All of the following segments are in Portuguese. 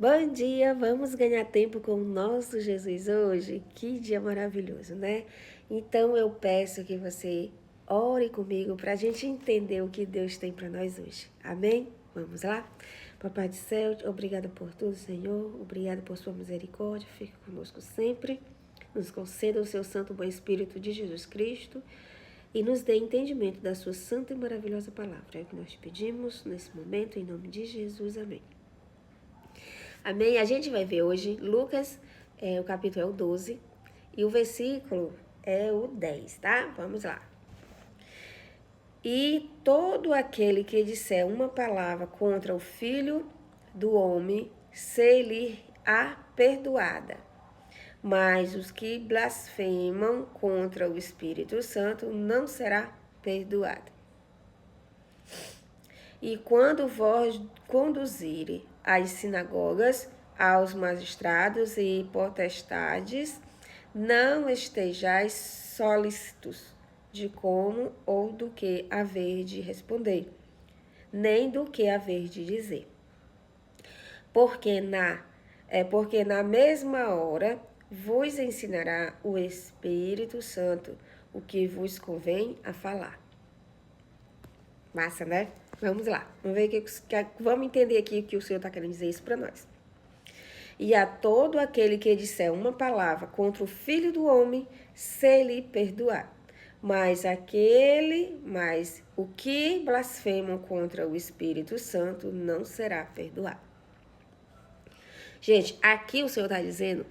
Bom dia, vamos ganhar tempo com o nosso Jesus hoje? Que dia maravilhoso, né? Então eu peço que você ore comigo para a gente entender o que Deus tem para nós hoje. Amém? Vamos lá? Papai do céu, obrigada por tudo, Senhor. Obrigada por sua misericórdia. Fique conosco sempre. Nos conceda o seu santo bom Espírito de Jesus Cristo e nos dê entendimento da sua santa e maravilhosa palavra. É o que nós pedimos nesse momento, em nome de Jesus. Amém. Amém? A gente vai ver hoje Lucas, o capítulo é o 12 e o versículo é o 10, tá? Vamos lá. E todo aquele que disser uma palavra contra o Filho do Homem, se-lhe-á perdoada. Mas os que blasfemam contra o Espírito Santo não será perdoado. E quando vós conduzire às sinagogas, aos magistrados e potestades, não estejais solícitos de como ou do que haver de responder, nem do que haver de dizer. Porque na mesma hora vos ensinará o Espírito Santo o que vos convém a falar. Massa, né? Vamos lá. Vamos entender aqui o que o Senhor está querendo dizer isso para nós. E a todo aquele que disser uma palavra contra o Filho do Homem, se lhe perdoar. Mas o que blasfemam contra o Espírito Santo não será perdoado. Gente, aqui o Senhor está dizendo,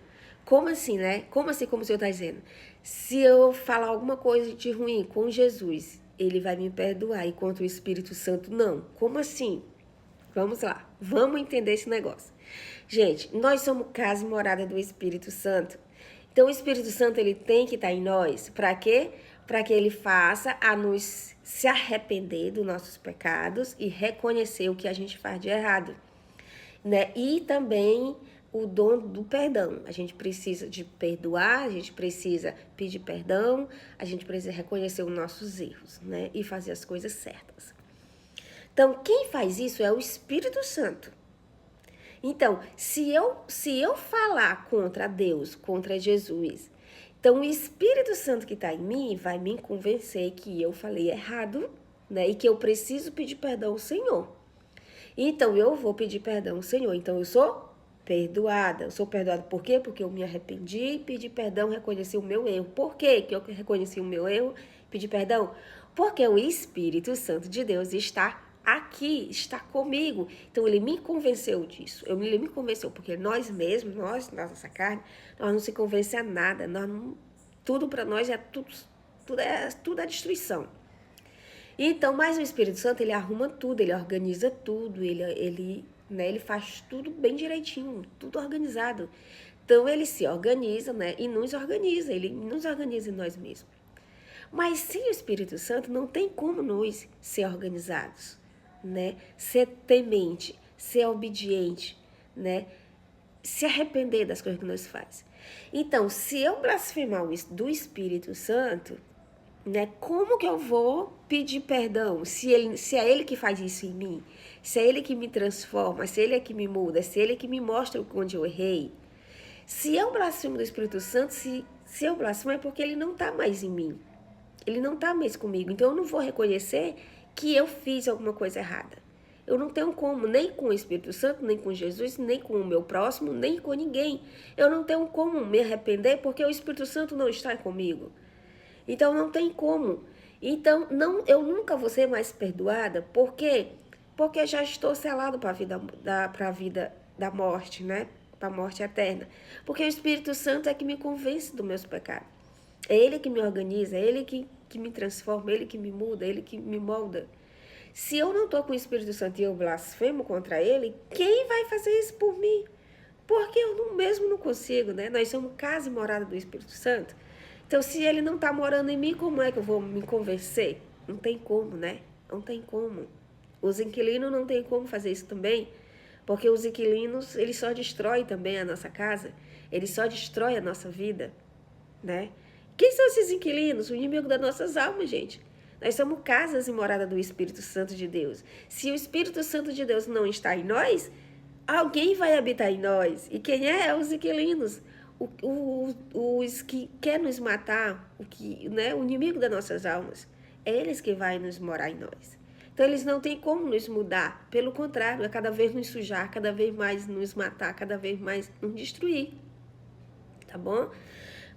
como assim, né? Como assim, como o Senhor está dizendo? Se eu falar alguma coisa de ruim com Jesus, ele vai me perdoar, e contra o Espírito Santo, não. Como assim? Vamos lá, vamos entender esse negócio. Gente, nós somos casa e morada do Espírito Santo. Então, o Espírito Santo, ele tem que estar em nós. Para quê? Para que ele faça a nos se arrepender dos nossos pecados e reconhecer o que a gente faz de errado, né? E também o dom do perdão. A gente precisa de perdoar, a gente precisa pedir perdão, a gente precisa reconhecer os nossos erros, né? E fazer as coisas certas. Então, quem faz isso é o Espírito Santo. Então, se eu falar contra Deus, contra Jesus, então o Espírito Santo que está em mim vai me convencer que eu falei errado, né? E que eu preciso pedir perdão ao Senhor. Então, eu vou pedir perdão ao Senhor. Então, eu sou perdoada. Eu sou perdoada por quê? Porque eu me arrependi, pedi perdão, reconheci o meu erro. Por quê que eu reconheci o meu erro, pedi perdão? Porque o Espírito Santo de Deus está aqui, está comigo. Então, ele me convenceu disso. Ele me convenceu, porque nós mesmos, nossa carne, nós não se convencemos a nada. Tudo para nós é tudo é destruição. Então, mas o Espírito Santo, ele arruma tudo, ele organiza tudo, ele faz tudo bem direitinho, tudo organizado. Então, ele se organiza, né, e nos organiza, ele nos organiza em nós mesmos. Mas sem o Espírito Santo, não tem como nós ser organizados, né, ser temente, ser obediente, né, se arrepender das coisas que nós fazemos. Então, se eu blasfemar do Espírito Santo, né, como que eu vou pedir perdão se é ele que faz isso em mim, se é ele que me transforma, se ele é que me muda, se ele é que me mostra onde eu errei? Se eu blasfemo do Espírito Santo, se eu blasfemo é porque ele não está mais em mim, ele não está mais comigo, então eu não vou reconhecer que eu fiz alguma coisa errada. Eu não tenho como, nem com o Espírito Santo, nem com Jesus, nem com o meu próximo, nem com ninguém. Eu não tenho como me arrepender porque o Espírito Santo não está comigo. Então, não tem como. Então, eu nunca vou ser mais perdoada. Por quê? Porque já estou selado para a vida da morte, né? Para a morte eterna. Porque o Espírito Santo é que me convence dos meus pecados. É ele que me organiza, é ele que me transforma, é ele que me muda, é ele que me molda. Se eu não estou com o Espírito Santo e eu blasfemo contra ele, quem vai fazer isso por mim? Porque eu mesmo não consigo, né? Nós somos casa e morada do Espírito Santo. Então, se ele não está morando em mim, como é que eu vou me convencer? Não tem como, né? Não tem como. Os inquilinos não tem como fazer isso também, porque os inquilinos, eles só destroem também a nossa casa, eles só destroem a nossa vida, né? Quem são esses inquilinos? O inimigo das nossas almas, gente. Nós somos casas e morada do Espírito Santo de Deus. Se o Espírito Santo de Deus não está em nós, alguém vai habitar em nós. E quem é? Os inquilinos. Os que querem nos matar, o inimigo das nossas almas. É eles que vai nos morar em nós. Então, eles não têm como nos mudar. Pelo contrário, é cada vez nos sujar, cada vez mais nos matar, cada vez mais nos destruir. Tá bom?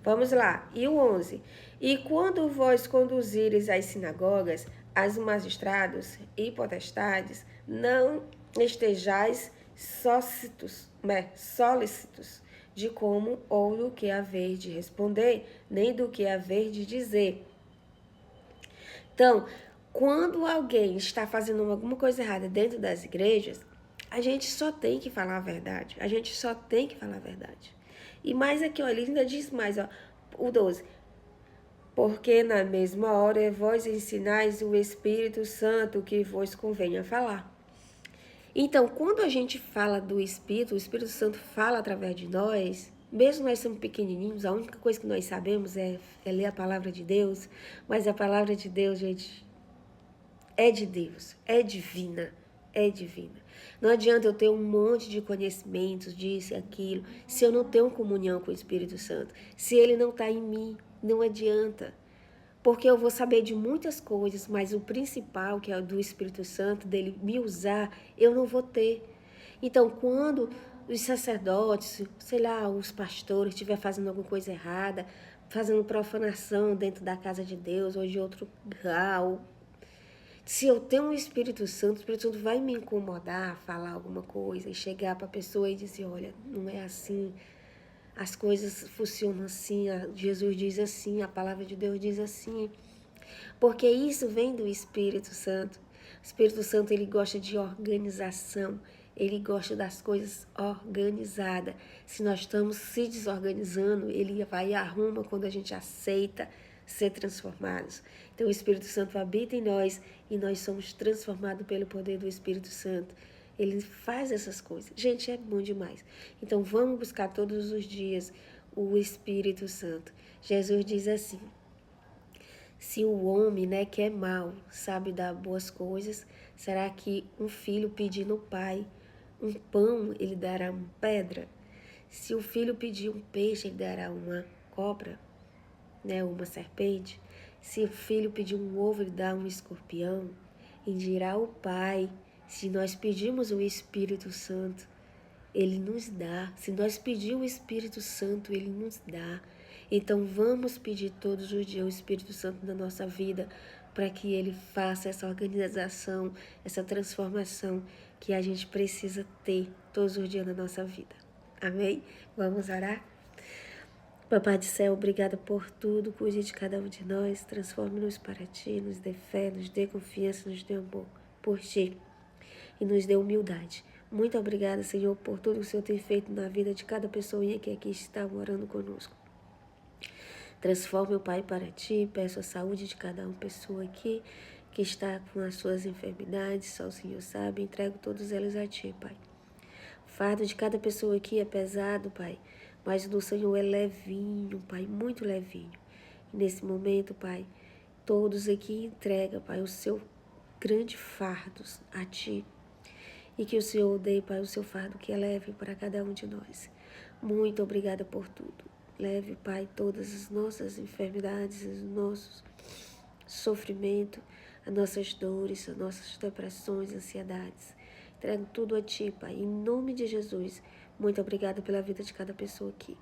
Vamos lá. E o 11. E quando vós conduzires às sinagogas, aos magistrados e potestades, não estejais solícitos de como ou do que haver de responder, nem do que haver de dizer. Então, quando alguém está fazendo alguma coisa errada dentro das igrejas, a gente só tem que falar a verdade. A gente só tem que falar a verdade. E mais aqui, ó, ele ainda diz mais, ó, o 12. Porque na mesma hora vós ensinais o Espírito Santo que vos convenha falar. Então, quando a gente fala do Espírito, o Espírito Santo fala através de nós, mesmo nós somos pequenininhos, a única coisa que nós sabemos é ler a palavra de Deus, mas a palavra de Deus, gente, é de Deus, é divina, é divina. Não adianta eu ter um monte de conhecimentos, disso e aquilo, se eu não tenho comunhão com o Espírito Santo, se ele não está em mim, não adianta. Porque eu vou saber de muitas coisas, mas o principal, que é do Espírito Santo, dele me usar, eu não vou ter. Então, quando os sacerdotes, sei lá, os pastores estiver fazendo alguma coisa errada, fazendo profanação dentro da casa de Deus ou de outro lugar, se eu tenho um Espírito Santo, o Espírito Santo vai me incomodar, falar alguma coisa e chegar para a pessoa e dizer, olha, não é assim. As coisas funcionam assim, Jesus diz assim, a palavra de Deus diz assim. Porque isso vem do Espírito Santo. O Espírito Santo, ele gosta de organização, ele gosta das coisas organizadas. Se nós estamos se desorganizando, ele vai e arruma quando a gente aceita ser transformados. Então o Espírito Santo habita em nós e nós somos transformados pelo poder do Espírito Santo. Ele faz essas coisas. Gente, é bom demais. Então, vamos buscar todos os dias o Espírito Santo. Jesus diz assim, se o homem, que é mau, sabe dar boas coisas, será que um filho pedindo ao pai um pão, ele dará uma pedra? Se o filho pedir um peixe, ele dará uma cobra, uma serpente? Se o filho pedir um ovo, ele dá um escorpião? E dirá o pai, se nós pedimos o Espírito Santo, ele nos dá. Se nós pedirmos o Espírito Santo, ele nos dá. Então vamos pedir todos os dias o Espírito Santo na nossa vida, para que ele faça essa organização, essa transformação que a gente precisa ter todos os dias na nossa vida. Amém? Vamos orar? Papai do céu, obrigada por tudo, cuide de cada um de nós, transforme-nos para ti, nos dê fé, nos dê confiança, nos dê amor por ti e nos dê humildade. Muito obrigada, Senhor, por tudo que o Senhor tem feito na vida de cada pessoinha que aqui está morando conosco. Transforme o Pai para ti, peço a saúde de cada uma pessoa aqui que está com as suas enfermidades, só o Senhor sabe, entrego todas elas a ti, Pai. O fardo de cada pessoa aqui é pesado, Pai, mas o do Senhor é levinho, Pai, muito levinho. E nesse momento, Pai, todos aqui entregam, Pai, o seu grande fardo a ti. E que o Senhor dê, Pai, o seu fardo que é leve para cada um de nós. Muito obrigada por tudo. Leve, Pai, todas as nossas enfermidades, os nossos sofrimentos, as nossas dores, as nossas depressões, ansiedades. Entrego tudo a ti, Pai, em nome de Jesus. Muito obrigada pela vida de cada pessoa aqui.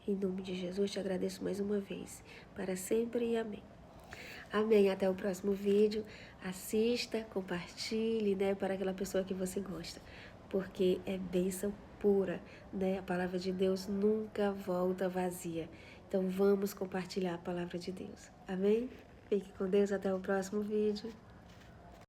Em nome de Jesus, te agradeço mais uma vez. Para sempre e amém. Amém. Até o próximo vídeo. Assista, compartilhe, para aquela pessoa que você gosta. Porque é bênção pura, A palavra de Deus nunca volta vazia. Então vamos compartilhar a palavra de Deus. Amém? Fique com Deus. Até o próximo vídeo.